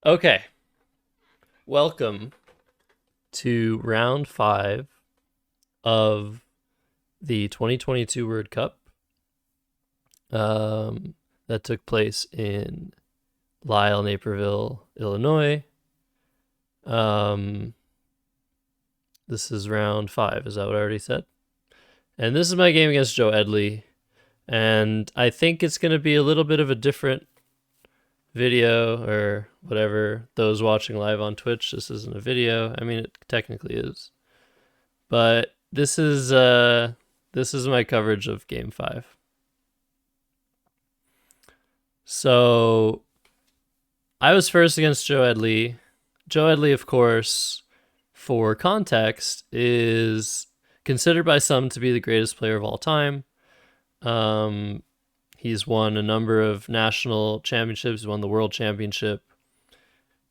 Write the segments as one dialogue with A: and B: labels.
A: Okay, welcome to round 5 of the 2022 World Cup that took place in Lisle, Naperville, Illinois. Um, this is round 5, is that what I already said? And this is my game against Joe Edley, and I think it's going to be a little bit of a different video or whatever. Those watching live on Twitch, this isn't a video. I mean, it technically is. But this is my coverage of Game 5. So I was first against Joe Edley. Joe Edley, of course, for context, is considered by some to be the greatest player of all time. He's won a number of national championships. He's won the World Championship.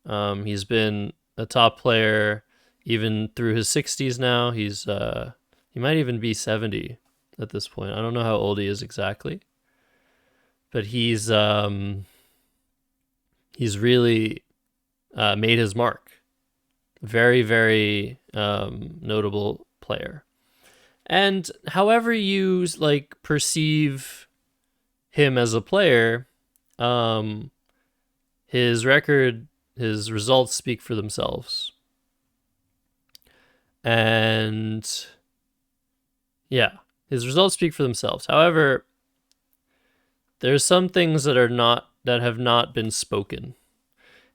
A: He's been a top player even through his 60s now. He might even be 70 at this point. I don't know how old he is exactly, but he's really made his mark. Very, very notable player. And however you perceive him as a player, his record, his results speak for themselves. And yeah, his results speak for themselves. However, there's some things that have not been spoken.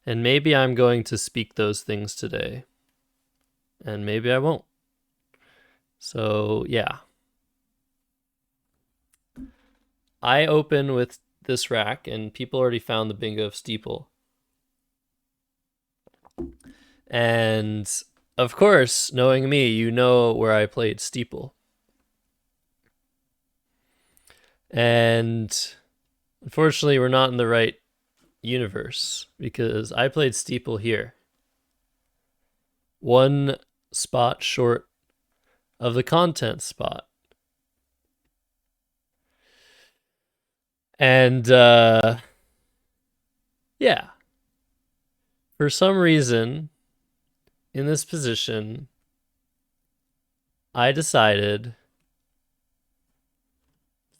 A: And maybe I'm going to speak those things today. And maybe I won't. So, yeah. I open with this rack, and people already found the bingo of Steeple. And of course, knowing me, you know where I played Steeple. And unfortunately, we're not in the right universe because I played Steeple here. One spot short of the content spot. And yeah, for some reason in this position, I decided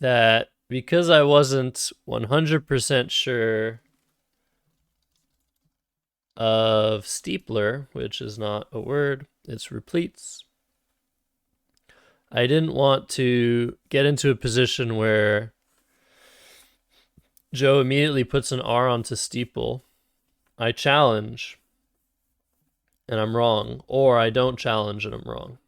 A: that because I wasn't 100% sure of Steepler, which is not a word, it's repletes, I didn't want to get into a position where Joe immediately puts an R onto Steeple. I challenge and I'm wrong, or I don't challenge and I'm wrong.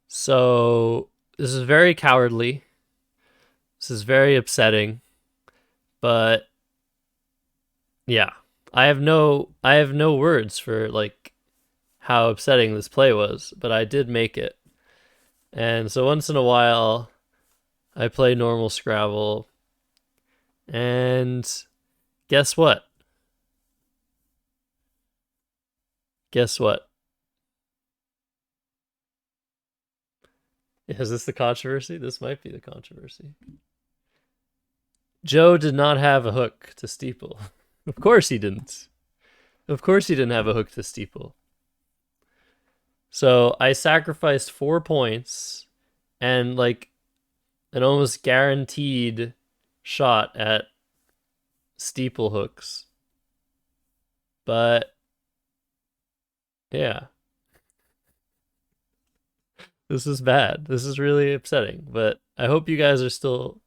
A: So this is very cowardly. This is very upsetting. But yeah, I have no words for how upsetting this play was, but I did make it. And so once in a while I play normal Scrabble. And guess what? Guess what? Is this the controversy? This might be the controversy. Joe did not have a hook to Steeple. Of course he didn't. Of course he didn't have a hook to Steeple. So I sacrificed 4 points and an almost guaranteed shot at Steeple hooks. But yeah. This is bad. This is really upsetting, but I hope you guys are still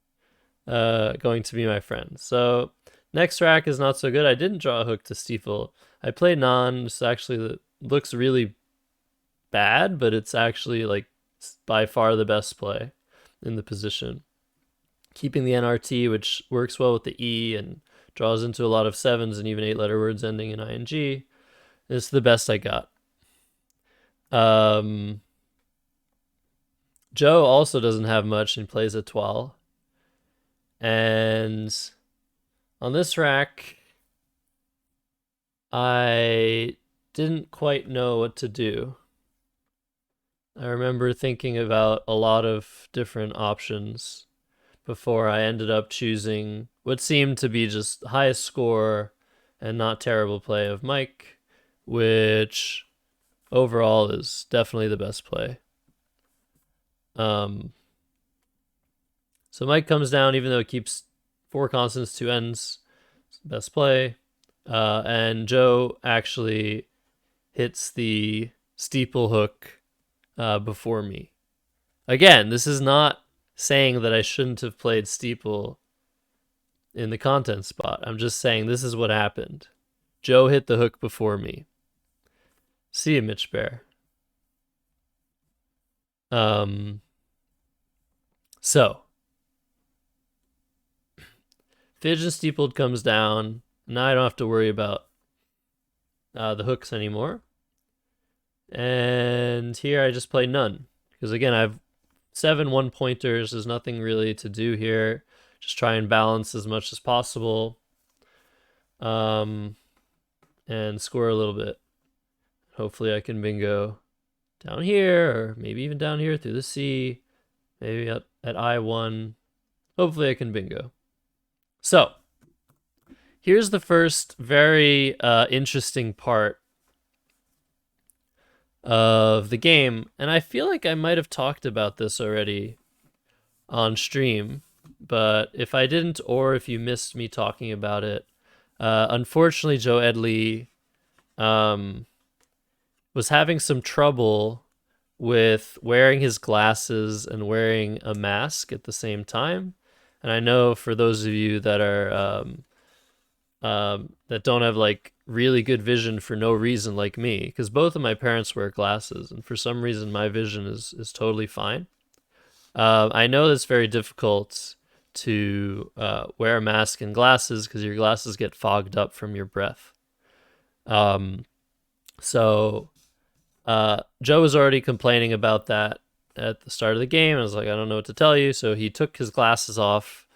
A: going to be my friends. So next rack is not so good. I didn't draw a hook to Steeple. I played non. This actually looks really bad, but it's actually by far the best play in the position. Keeping the NRT, which works well with the E and draws into a lot of 7s and even 8-letter words ending in ing. It's the best I got. Joe also doesn't have much and plays étoile. And on this rack, I didn't quite know what to do. I remember thinking about a lot of different options before I ended up choosing what seemed to be just highest score and not terrible play of Mike, which overall is definitely the best play. So Mike comes down, even though it keeps 4 constants, 2 ends. It's the best play. And Joe actually hits the steeple hook before me. Again, this is not saying that I shouldn't have played steeple in the content spot. I'm just saying this is what happened. Joe hit the hook before me. See you, Mitch Bear. So Fidge and steepled comes down. Now I don't have to worry about the hooks anymore. And here I just play none. Because again, I have 7 1-pointers. There's nothing really to do here. Just try and balance as much as possible. And score a little bit. Hopefully I can bingo down here, or maybe even down here through the C. Maybe at I1. Hopefully I can bingo. So, here's the first very interesting part of the game. And I feel like I might have talked about this already on stream. But if I didn't, or if you missed me talking about it, unfortunately Joe Edley was having some trouble with wearing his glasses and wearing a mask at the same time. And I know for those of you that are that don't have like really good vision for no reason like me, because both of my parents wear glasses, and for some reason my vision is totally fine. I know it's very difficult to wear a mask and glasses because your glasses get fogged up from your breath. So Joe was already complaining about that at the start of the game. I was like, I don't know what to tell you. So he took his glasses off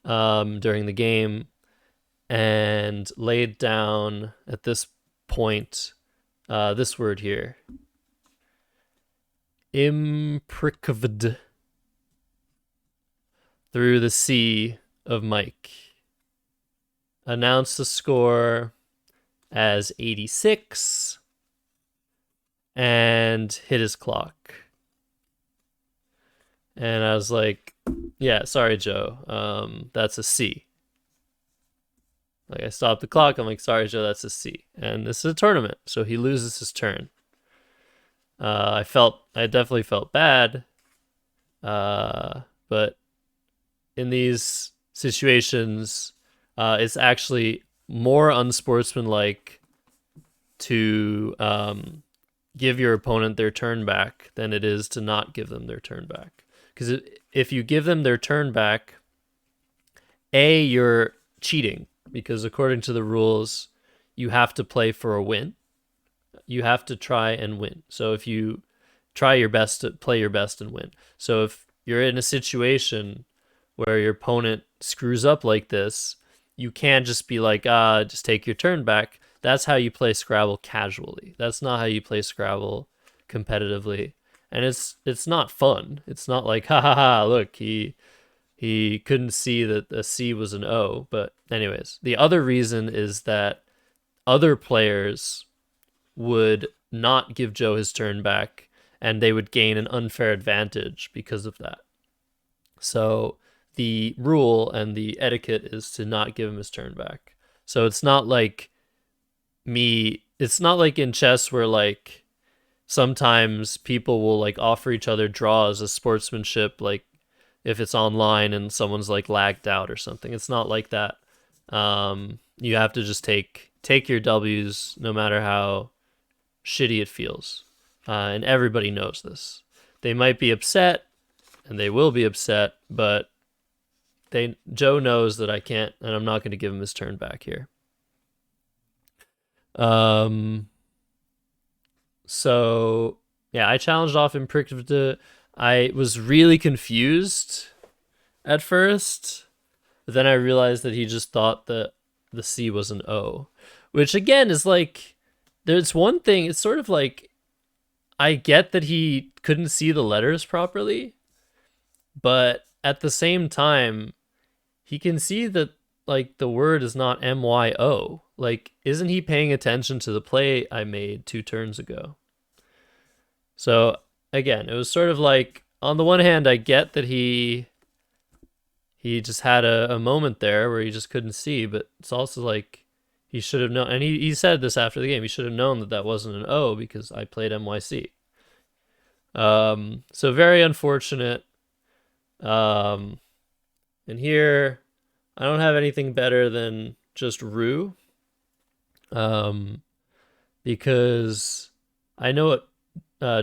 A: during the game and laid down at this point this word here. Impricvd through the C of Mike. Announced the score as 86 and hit his clock. And I was like, yeah, sorry, Joe. That's a C. Like, I stopped the clock. I'm like, sorry, Joe, that's a C. And this is a tournament, so he loses his turn. I definitely felt bad. But in these situations, it's actually more unsportsmanlike to give your opponent their turn back than it is to not give them their turn back. Because if you give them their turn back, A, you're cheating, because according to the rules, you have to play for a win. You have to try and win. So if you try your best to play your best and win. So if you're in a situation where your opponent screws up like this, you can't just be like, just take your turn back. That's how you play Scrabble casually. That's not how you play Scrabble competitively. And it's not fun. It's not like, ha ha ha, look, he couldn't see that a C was an O. But anyways, the other reason is that other players would not give Joe his turn back, and they would gain an unfair advantage because of that. So the rule and the etiquette is to not give him his turn back. So it's not like it's not like in chess where like sometimes people will like offer each other draws as sportsmanship, like if it's online and someone's like lagged out or something. It's not like that. You have to just take your W's no matter how shitty it feels. And everybody knows this. They might be upset, and they will be upset, but Joe knows that I can't, and I'm not going to give him his turn back here. So yeah, I challenged off Impricvd. I was really confused at first, but then I realized that he just thought that the C was an O, which again is like, there's one thing, it's sort of like, I get that he couldn't see the letters properly, but at the same time, he can see that like the word is not MYO? Like, isn't he paying attention to the play I made 2 turns ago? So again, it was sort of like, on the one hand, I get that he just had a moment there where he just couldn't see, but it's also like he should have known. And he said this after the game. He should have known that that wasn't an O because I played MYC. So very unfortunate. And here, I don't have anything better than just Rue. Because I know what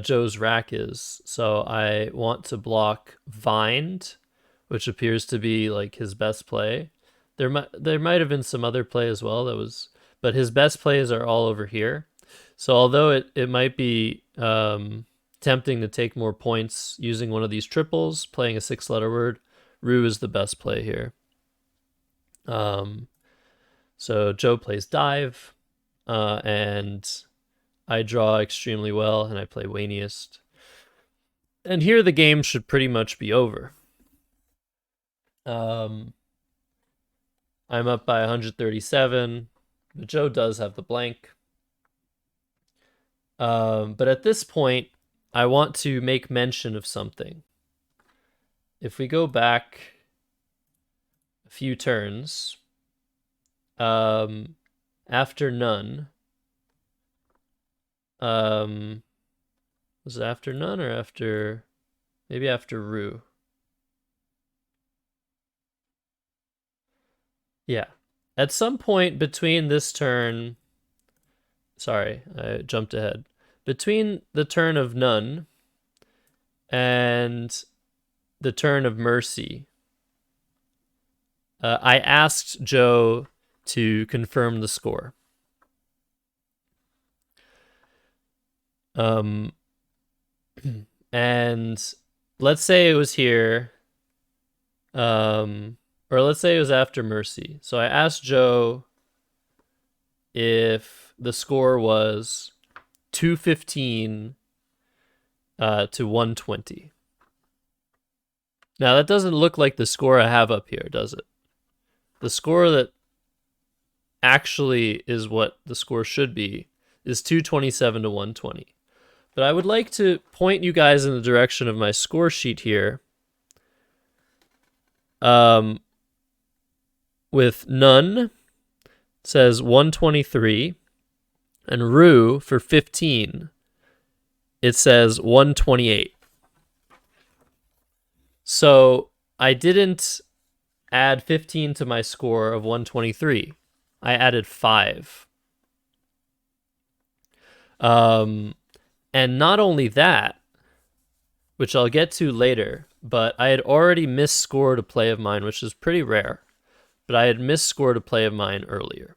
A: Joe's rack is, so I want to block Vined, which appears to be like his best play. There might have been some other play as well that was, but his best plays are all over here. So although it might be tempting to take more points using one of these triples, playing a 6-letter word, Rue is the best play here. So Joe plays dive, and I draw extremely well, and I play Waniest. And here the game should pretty much be over. I'm up by 137, but Joe does have the blank. But at this point, I want to make mention of something. If we go back a few turns, after none, was it after none or after, maybe after Rue? Yeah. At some point between this turn, sorry, I jumped ahead. Between the turn of none and the turn of mercy, I asked Joe to confirm the score. And let's say it was here, or let's say it was after mercy. So I asked Joe if the score was 215 to 120. Now that doesn't look like the score I have up here, does it? The score that actually is what the score should be is 227 to 120. But I would like to point you guys in the direction of my score sheet here. With none, says 123, and Rue for 15, it says 128. So I didn't add 15 to my score of 123. I added 5. And not only that, which I'll get to later, but I had already misscored a play of mine, which is pretty rare, but I had misscored a play of mine earlier.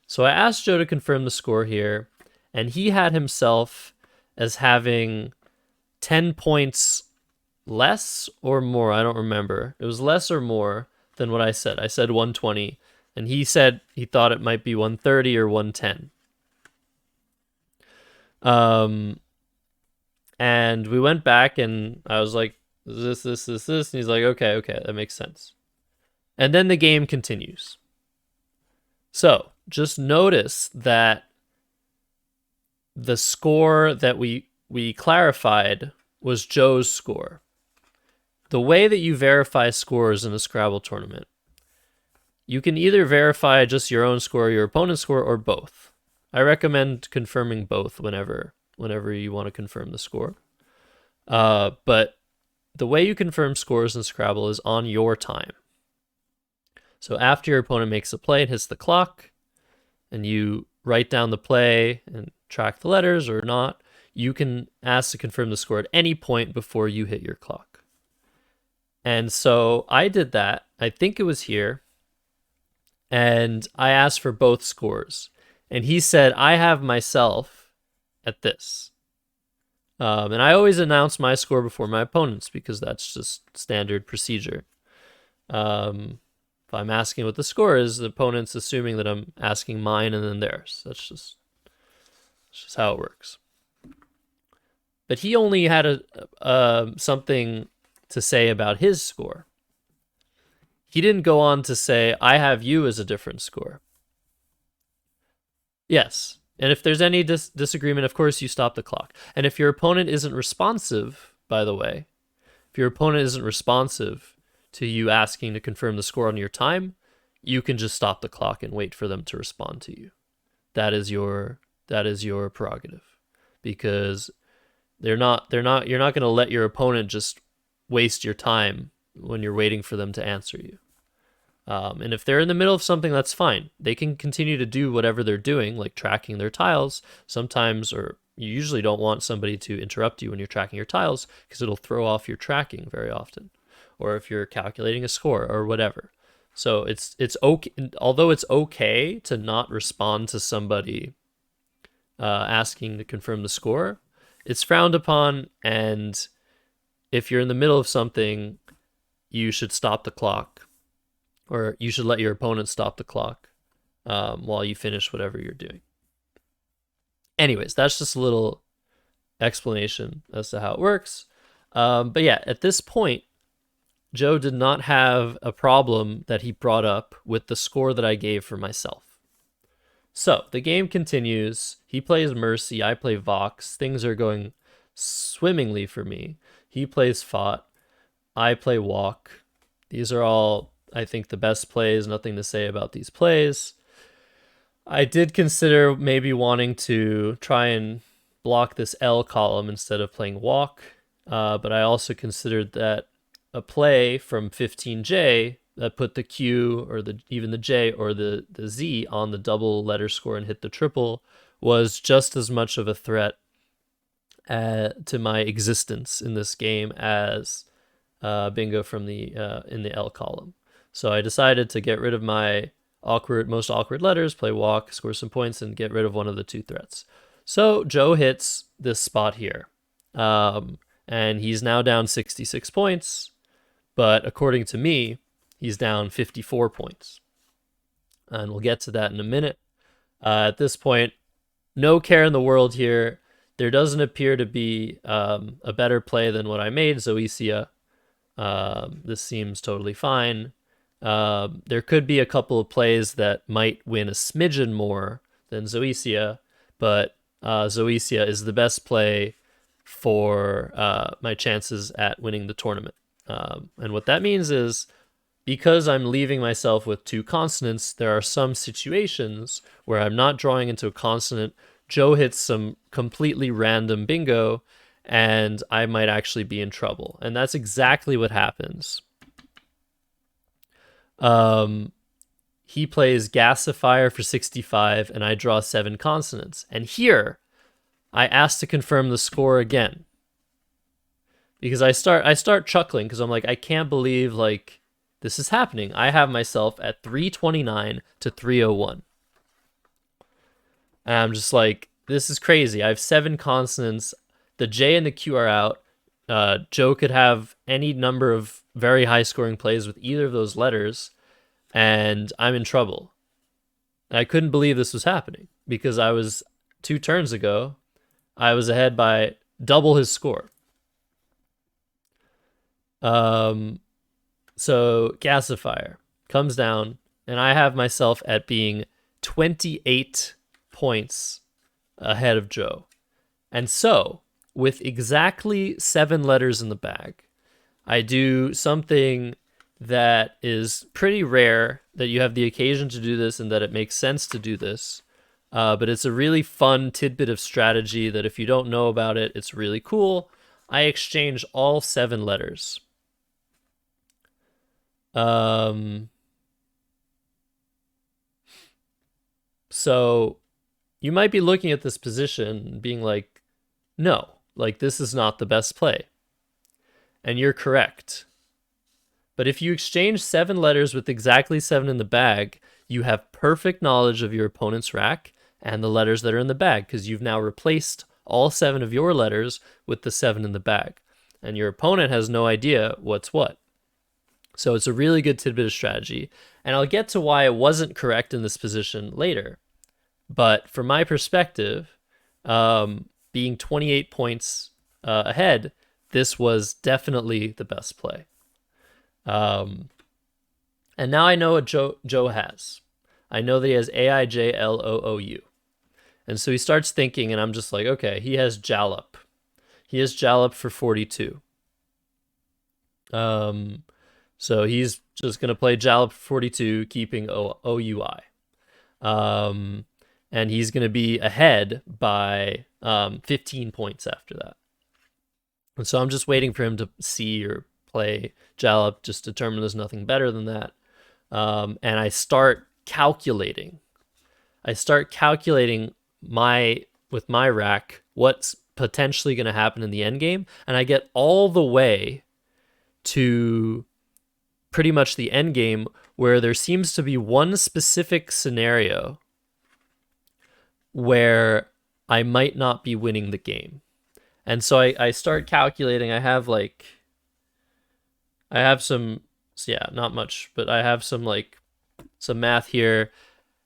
A: So I asked Joe to confirm the score here, and he had himself as having 10 points less or more. I don't remember. It was less or more than what I said. I said 120, and he said he thought it might be 130 or 110. And we went back, and I was like, this, and he's like, okay, that makes sense. And then the game continues. So just notice that the score that we clarified was Joe's score. The way that you verify scores in a Scrabble tournament, you can either verify just your own score, your opponent's score, or both. I recommend confirming both whenever you want to confirm the score. But the way you confirm scores in Scrabble is on your time. So after your opponent makes a play and hits the clock, and you write down the play and track the letters or not, you can ask to confirm the score at any point before you hit your clock. And so I did that. I think it was here. And I asked for both scores. And he said, I have myself at this. And I always announce my score before my opponent's because that's just standard procedure. If I'm asking what the score is, the opponent's assuming that I'm asking mine and then theirs. That's just how it works. But he only had something to say about his score. he didn't go on to say, I have you as a different score. Yes. And if there's any disagreement, of course, you stop the clock. And if your opponent isn't responsive, by the way, if your opponent isn't responsive to you asking to confirm the score on your time, you can just stop the clock and wait for them to respond to you. That is your prerogative, because you're not going to let your opponent just waste your time when you're waiting for them to answer you. And if they're in the middle of something, that's fine. They can continue to do whatever they're doing, like tracking their tiles sometimes, or you usually don't want somebody to interrupt you when you're tracking your tiles because it'll throw off your tracking very often, or if you're calculating a score or whatever. So it's okay, although it's okay to not respond to somebody asking to confirm the score, it's frowned upon, and if you're in the middle of something, you should stop the clock, or you should let your opponent stop the clock while you finish whatever you're doing. Anyways, that's just a little explanation as to how it works. But yeah, at this point, Joe did not have a problem that he brought up with the score that I gave for myself. So the game continues. He plays Mercy, I play Vox. Things are going swimmingly for me. He plays Fought, I play Walk. These are all, I think, the best plays. Nothing to say about these plays. I did consider maybe wanting to try and block this L column instead of playing Walk, but I also considered that a play from 15J that put the Q or even the J or the Z on the double letter score and hit the triple was just as much of a threat to my existence in this game as bingo from the in the L column. So I decided to get rid of my most awkward letters, play Walk, score some points, and get rid of one of the two threats. So Joe hits this spot here, and he's now down 66 points. But according to me, he's down 54 points. And we'll get to that in a minute. At this point, no care in the world here. There doesn't appear to be a better play than what I made, Zoecia. This seems totally fine. There could be a couple of plays that might win a smidgen more than Zoecia, but Zoecia is the best play for my chances at winning the tournament. And what that means is, because I'm leaving myself with two consonants, there are some situations where I'm not drawing into a consonant. Joe hits some completely random bingo, and I might actually be in trouble. And that's exactly what happens. He plays Gasifier for 65, and I draw 7 consonants. And here, I ask to confirm the score again, because I start chuckling because I'm like, I can't believe like this is happening. I have myself at 329 to 301. And I'm just like, this is crazy. I have 7 consonants. The J and the Q are out. Joe could have any number of very high scoring plays with either of those letters, and I'm in trouble. And I couldn't believe this was happening because I was 2 turns ago, I was ahead by double his score. So Gasifier comes down, and I have myself at being 28 points ahead of Joe. And so, with exactly 7 letters in the bag, I do something that is pretty rare, that you have the occasion to do this and that it makes sense to do this. But it's a really fun tidbit of strategy that if you don't know about it, it's really cool. I exchange all 7 letters. So you might be looking at this position and being like, no, like this is not the best play. And you're correct. But if you exchange 7 letters with exactly 7 in the bag, you have perfect knowledge of your opponent's rack and the letters that are in the bag, because you've now replaced all 7 of your letters with the 7 in the bag. And your opponent has no idea what's what. So it's a really good tidbit of strategy. And I'll get to why it wasn't correct in this position later. But from my perspective, being 28 points ahead, this was definitely the best play. And now I know what Joe has. I know that he has AIJLOOU. And so he starts thinking, and I'm just like, okay, he has Jalop. He has Jalop for 42. So he's just going to play Jalop for 42, keeping OUI. And he's going to be ahead by 15 points after that. And so I'm just waiting for him to see or play Jalop, just determine there's nothing better than that. And I start calculating. With my rack what's potentially going to happen in the end game, and I get all the way to pretty much the end game where there seems to be one specific scenario where I might not be winning the game. And so I start calculating. I have some, not much, but I have some math here,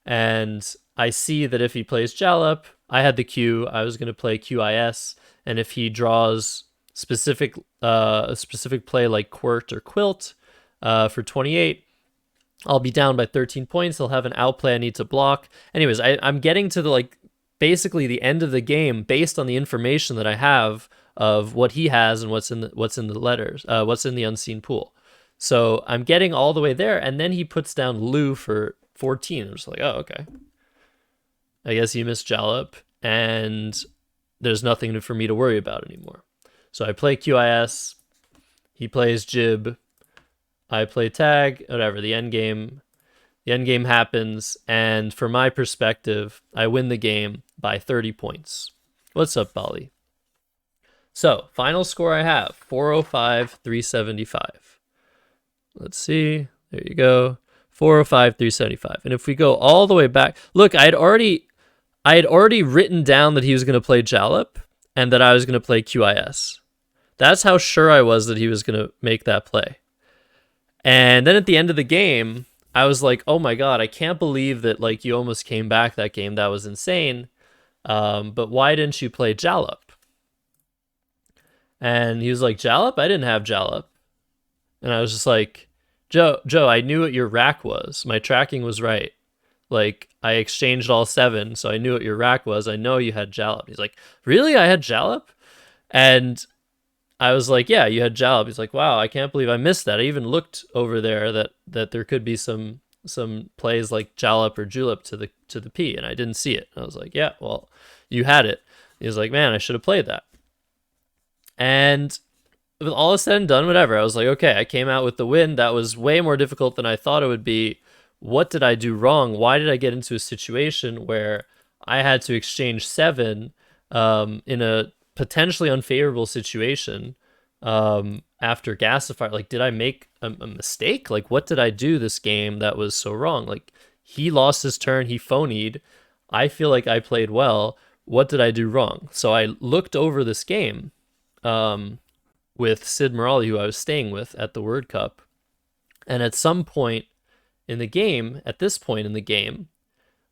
A: and I see that if he plays Jalop, I had the Q, I was going to play QIS, and if he draws a specific play like Quirt or Quilt for 28, I'll be down by 13 points. He'll have an outplay I need to block. Anyways, I'm getting to basically the end of the game based on the information that I have of what he has and what's in the letters, what's in the unseen pool. So I'm getting all the way there, and then he puts down Lou for 14. I'm just like, oh, okay. I guess he missed Jalop, and there's nothing for me to worry about anymore. So I play QIS, he plays Jib, I play Tag, whatever, the end game happens, and from my perspective, I win the game by 30 points. What's up, Bali? So, final score I have, 405, 375. Let's see, there you go, 405, 375. And if we go all the way back, look, I had already written down that he was going to play Jalop and that I was going to play QIS. That's how sure I was that he was going to make that play. And then at the end of the game, I was like, oh my God, I can't believe that you almost came back that game. That was insane. But why didn't you play Jalop? And he was like, Jalop? I didn't have Jalop. And I was just like, Joe, I knew what your rack was. My tracking was right. I exchanged all 7, so I knew what your rack was. I know you had Jalop. He's like, really? I had Jalop? And I was like, yeah, you had Jalop. He's like, wow, I can't believe I missed that. I even looked over there that there could be some plays like Jalop or Julep to the P, and I didn't see it. And I was like, yeah, well, you had it. He was like, man, I should have played that. And with all said and done, whatever, I was like, okay, I came out with the win. That was way more difficult than I thought it would be. What did I do wrong? Why did I get into a situation where I had to exchange 7 in a potentially unfavorable situation after Gasifier? Did I make a mistake? What did I do this game that was so wrong? He lost his turn, he phonied. I feel like I played well. What did I do wrong? So I looked over this game with Sid Morali, who I was staying with at the Word Cup. And at some point in the game,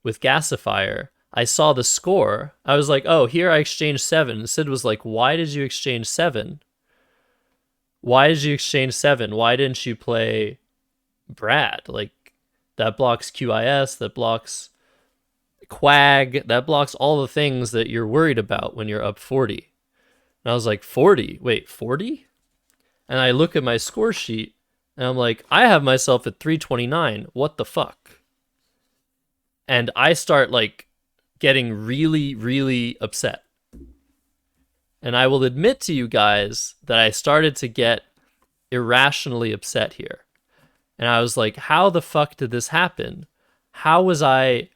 A: with Gasifier, I saw the score. I was like, oh, here I exchanged 7. And Sid was like, why did you exchange 7? Why did you exchange 7? Why didn't you play Brad? That blocks QIS, that blocks Quag, that blocks all the things that you're worried about when you're up 40. And I was like, 40? Wait, 40? And I look at my score sheet, and I'm like, I have myself at 329. What the fuck? And I start getting really, really upset. And I will admit to you guys that I started to get irrationally upset here. And I was like, how the fuck did this happen? How was I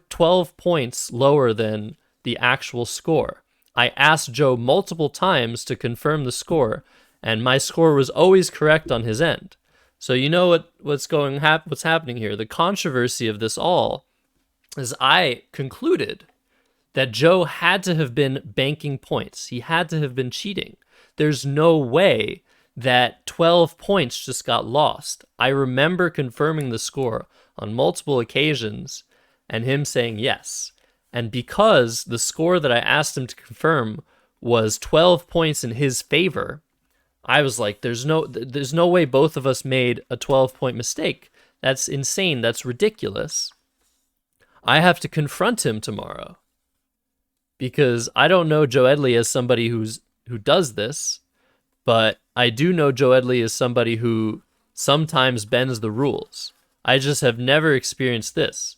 A: 12 points lower than the actual score? I asked Joe multiple times to confirm the score, and my score was always correct on his end. So you know what's happening here. The controversy of this all is I concluded that Joe had to have been banking points. He had to have been cheating. There's no way that 12 points just got lost. I remember confirming the score on multiple occasions and him saying yes. And because the score that I asked him to confirm was 12 points in his favor, I was like, there's no way both of us made a 12-point mistake. That's insane. That's ridiculous. I have to confront him tomorrow because I don't know Joe Edley as somebody who does this, but I do know Joe Edley as somebody who sometimes bends the rules. I just have never experienced this.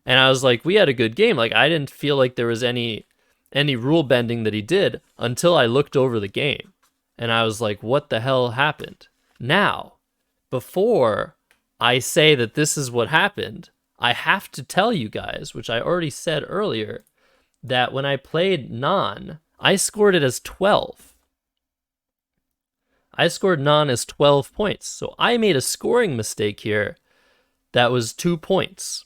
A: And I was like, we had a good game. Like, I didn't feel like there was any rule bending that he did until I looked over the game. And I was like, what the hell happened? Now, before I say that this is what happened, I have to tell you guys, which I already said earlier, that when I played Non, I scored it as 12. I scored Non as 12 points. So I made a scoring mistake here that was 2 points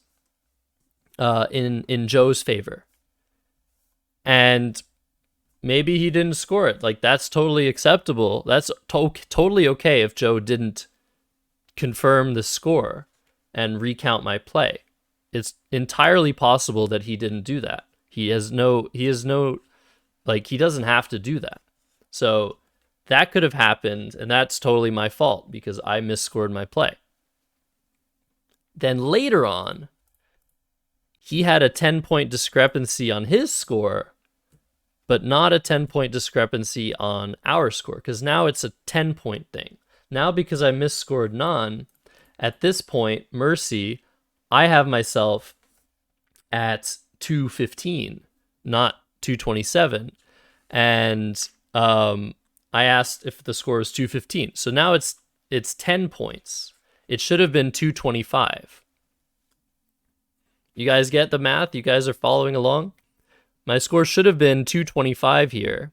A: in Joe's favor. And maybe he didn't score it. Like, that's totally acceptable. That's totally okay if Joe didn't confirm the score and recount my play. It's entirely possible that he didn't do that. He doesn't have to do that. So that could have happened, and that's totally my fault because I misscored my play. Then later on, he had a 10-point discrepancy on his score, but not a 10-point discrepancy on our score, because now it's a 10-point thing. Now, because I misscored Non, at this point, Mercy, I have myself at 215, not 227. And I asked if the score was 215. So now it's 10 points. It should have been 225. You guys get the math? You guys are following along? My score should have been 225 here,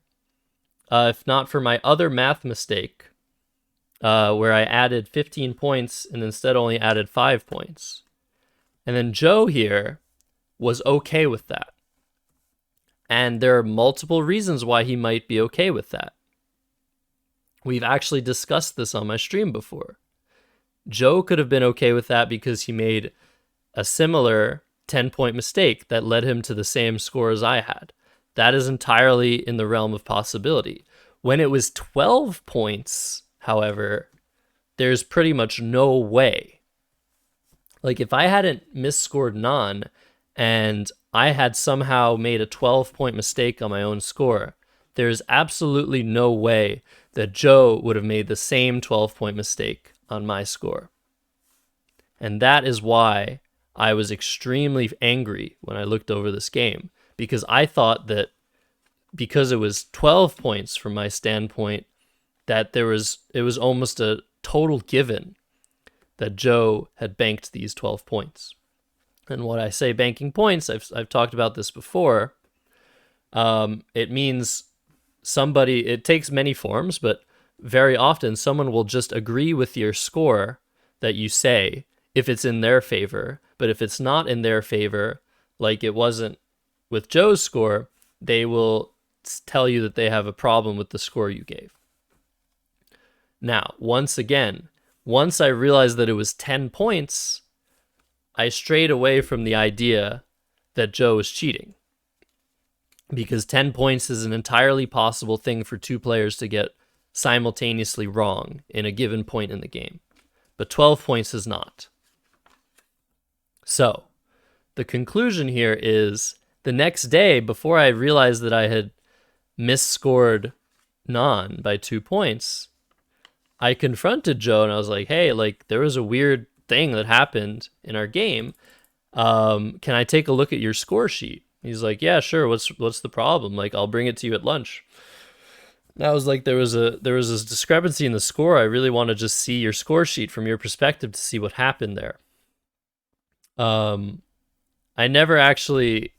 A: if not for my other math mistake, where I added 15 points and instead only added 5 points. And then Joe here was okay with that. And there are multiple reasons why he might be okay with that. We've actually discussed this on my stream before. Joe could have been okay with that because he made a similar 10-point mistake that led him to the same score as I had. That is entirely in the realm of possibility. When it was 12 points, however, there's pretty much no way. Like, if I hadn't misscored Non and I had somehow made a 12-point mistake on my own score, there's absolutely no way that Joe would have made the same 12-point mistake on my score. And that is why I was extremely angry when I looked over this game, because I thought that because it was 12 points from my standpoint, that it was almost a total given that Joe had banked these 12 points. And when I say banking points, I've talked about this before. It means it takes many forms, but very often someone will just agree with your score that you say if it's in their favor. But if it's not in their favor, like it wasn't with Joe's score, they will tell you that they have a problem with the score you gave. Now, once I realized that it was 10 points, I strayed away from the idea that Joe was cheating. Because 10 points is an entirely possible thing for two players to get simultaneously wrong in a given point in the game. But 12 points is not. So, the conclusion here is the next day, before I realized that I had misscored Non by 2 points, I confronted Joe and I was like, hey, like, there was a weird thing that happened in our game. Can I take a look at your score sheet? He's like, yeah, sure. What's the problem? Like, I'll bring it to you at lunch. And I was like, there was this discrepancy in the score. I really want to just see your score sheet from your perspective to see what happened there. I never actually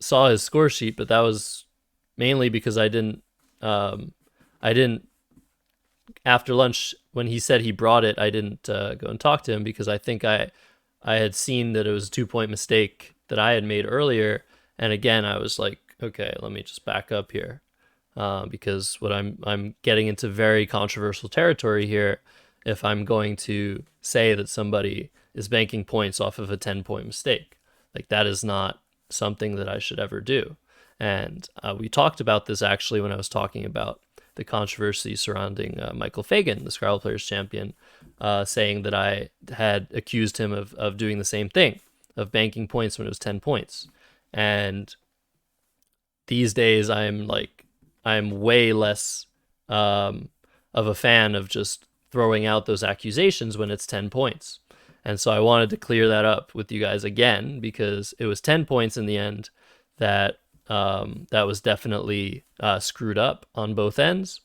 A: saw his score sheet, but that was mainly because I didn't after lunch, when he said he brought it, I didn't go and talk to him because I think I had seen that it was a 2-point mistake that I had made earlier. And again, I was like, okay, let me just back up here, because what I'm getting into very controversial territory here if I'm going to say that somebody is banking points off of a 10-point mistake. Like, that is not something that I should ever do. And we talked about this actually when I was talking about the controversy surrounding Michael Fagan, the Scrabble Players Champion, saying that I had accused him of doing the same thing, of banking points when it was 10 points. And these days I'm way less of a fan of just throwing out those accusations when it's 10 points. And so I wanted to clear that up with you guys again, because it was 10 points in the end that was definitely screwed up on both ends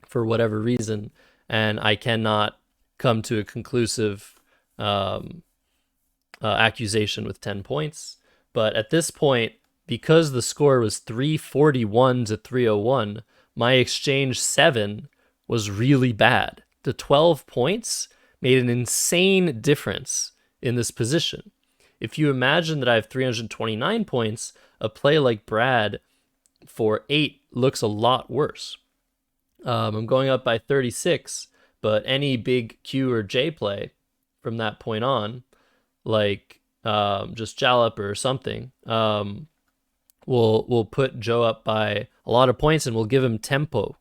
A: for whatever reason. And I cannot come to a conclusive accusation with 10 points. But at this point, because the score was 341 to 301, my exchange 7 was really bad. The 12 points made an insane difference in this position. If you imagine that I have 329 points, a play like Brad for 8 looks a lot worse. I'm going up by 36, but any big Q or J play from that point on, like just Jalop or something, will put Joe up by a lot of points and will give him tempo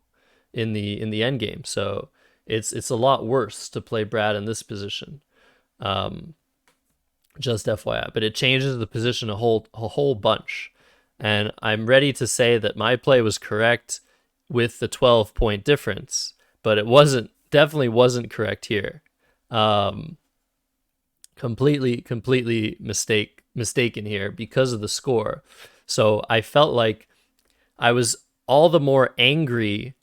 A: in the end game. So it's a lot worse to play Brad in this position. Just FYI, but it changes the position a whole bunch. And I'm ready to say that my play was correct with the 12-point difference, but it definitely wasn't correct here. Completely mistaken here because of the score. So I felt like I was all the more angry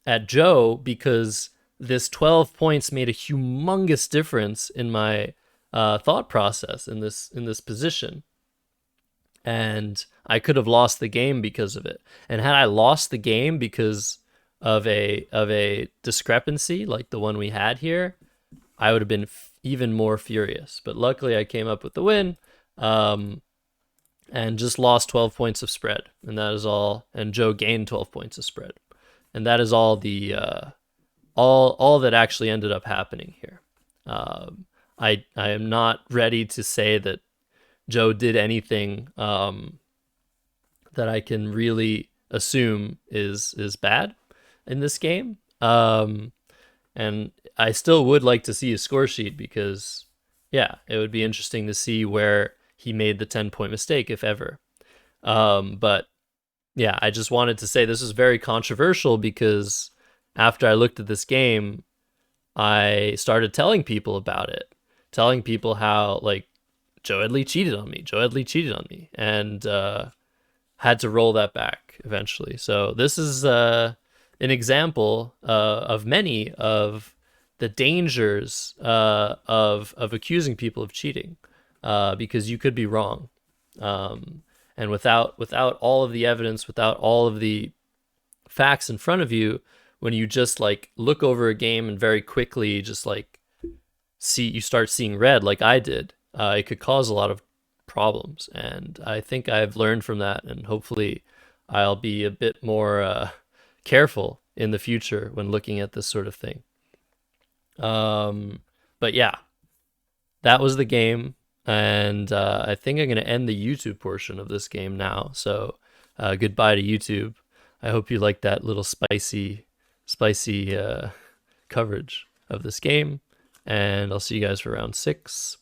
A: at Joe because this 12 points made a humongous difference in my thought process in this position. And I could have lost the game because of it. And had I lost the game because of a discrepancy like the one we had here, I would have been even more furious. But luckily I came up with the win, and just lost 12 points of spread. And that is all. And Joe gained 12 points of spread. And that is all the all that actually ended up happening here. I am not ready to say that Joe did anything that I can really assume is bad in this game. And I still would like to see a score sheet because, yeah, it would be interesting to see where he made the 10-point mistake, if ever. But yeah, I just wanted to say this is very controversial because after I looked at this game, I started telling people about it, telling people how, like, Joe Headley cheated on me, and had to roll that back eventually. So this is an example of many of the dangers of accusing people of cheating, because you could be wrong, and without all of the evidence, without all of the facts in front of you, when you just like look over a game and very quickly just like you start seeing red like I did, it could cause a lot of problems. And I think I've learned from that, and hopefully I'll be a bit more careful in the future when looking at this sort of thing. But yeah, that was the game, and I think I'm going to end the YouTube portion of this game now. So goodbye to YouTube. I hope you liked that little spicy coverage of this game, and I'll see you guys for round 6.